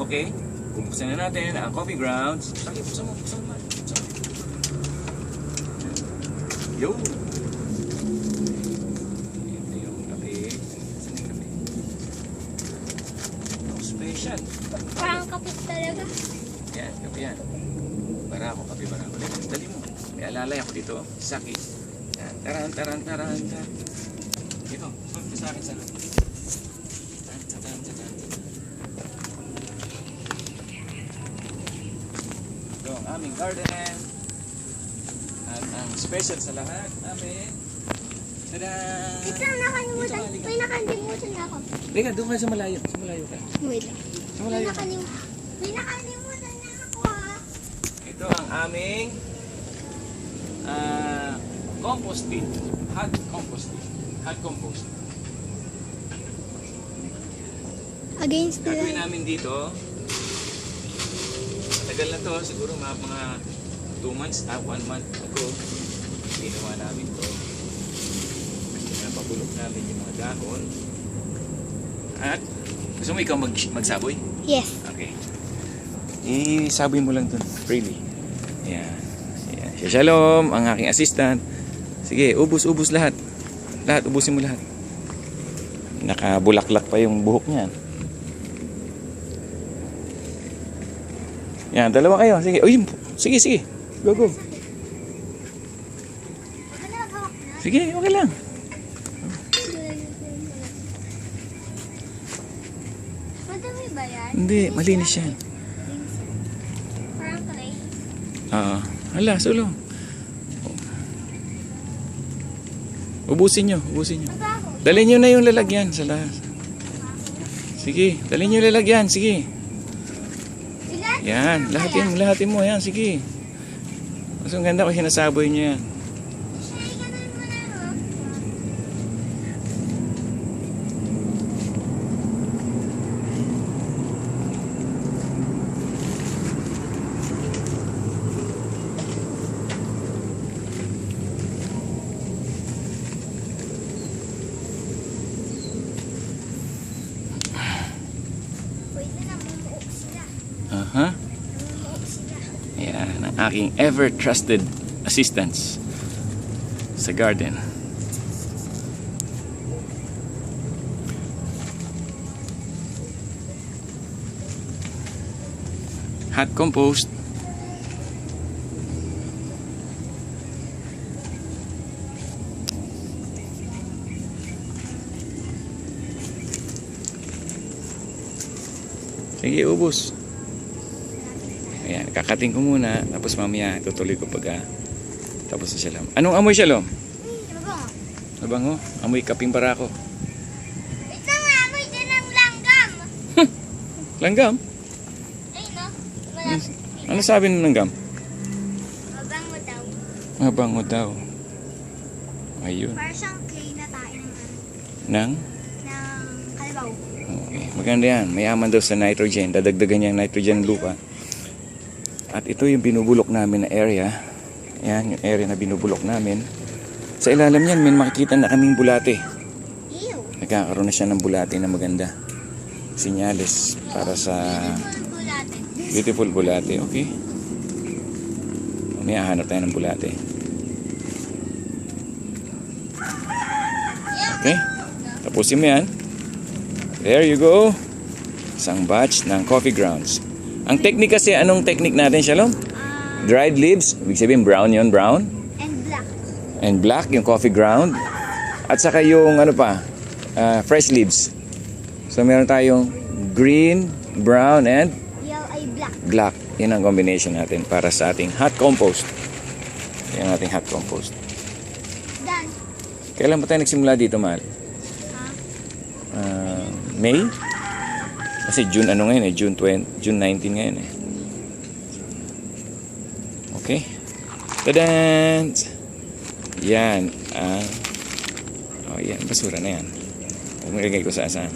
Okay? Bubuksan na natin ang coffee grounds. Sige, buksan mo. Yo! Ito yung kape. Saan yung kape? Oh, special. Parang kapit talaga. Yan, kape yan. Barako, kape barako. Dali mo. May alalay ako dito. Saki. Yan. Taran. Ito, sulti sa akin sa loob. Taran. Ito ang aming garden. At ang special sa lahat namin. Tada! Wait lang, nakalimutan. Dito, May nakalimutan na ako. Teka, doon ka sa malayo. Sa malayo ka. Wait lang. Sa malayo ka. May nakalimutan na ako ha. Ito ang aming compost bin. Hot compost bin. Hot compost. Against the Gagawin light. namin dito. Tagal na to. Siguro mga 2 months, 1 month ago. Ginawa namin to. Napapulok namin yung mga dahon. At gusto mo ikaw magsaboy? Yes. Okay. Isaboy mo lang dun. Freely. Ayan. Shalom, ang aking assistant. Sige, ubus lahat. Lahat, ubusin mo lahat. Nakabulaklak pa yung buhok niyan. Yan, dalawa kayo. Sige. Uy, sige. Go. Sige, okay lang. Madami ba yan? Hindi, malinis yan. Parang clay. Oo. Hala, sulo. Ubusin nyo. Mabaho. Dalhin nyo na yung lalagyan sa lahat. Sige, dalhin nyo yung lalagyan. Sige. Ilan? Yan, lahatin mo. Yan, sige. Mas ang ganda kung sinasaboy nyo yan. Siya, ganun mo na no? Pwede na, mumuok sila. Aha. Mumuok sila. Yan, ang aking ever-trusted assistants sa garden. Hot compost. Sige, ubos. Ayan, kakating ko muna. Tapos mamaya, tutuloy ko pag tapos sa Shalom. Anong amoy Shalom? Mabango. Mabango? Amoy kaping barako. Wait lang nga, amoy din ng langgam. Langgam? Ay no, malapit. Ano sabi ng langgam? Mabango daw. Mabango daw. Ayun. Parang siyang clay na tayo Nang? ng kalabaw. Okay. Maganda yan. Mayaman daw sa nitrogen. Dadagdagan niya ang nitrogen ng lupa. At ito yung binubulok namin na area. Yan, yung area na binubulok namin. Sa ilalim yan, may makikita na kaming bulate. Ew. Nagkakaroon na siya ng bulate na maganda. Senyales para sa Bulate. beautiful bulate. Okay? May hahanap tayo ng bulate. Okay? Tapusin mo yan. There you go. Isang batch ng coffee grounds. Ang technique kasi, anong technique natin, Shalom? Dried leaves. Ibig sabihin, brown yun, brown. And black. And black, yung coffee ground. At saka yung, fresh leaves. So, meron tayong green, brown, and Yellow ay black. black. Yan ang combination natin para sa ating hot compost. Yan ang ating hot compost. Done. Kailan ba tayo nagsimula dito, mahal? May? Kasi June ngayon eh, June 19 ngayon eh. Okay. Tadaan! Yan. Yan. Basura na yan. Ilagay ko sa asan.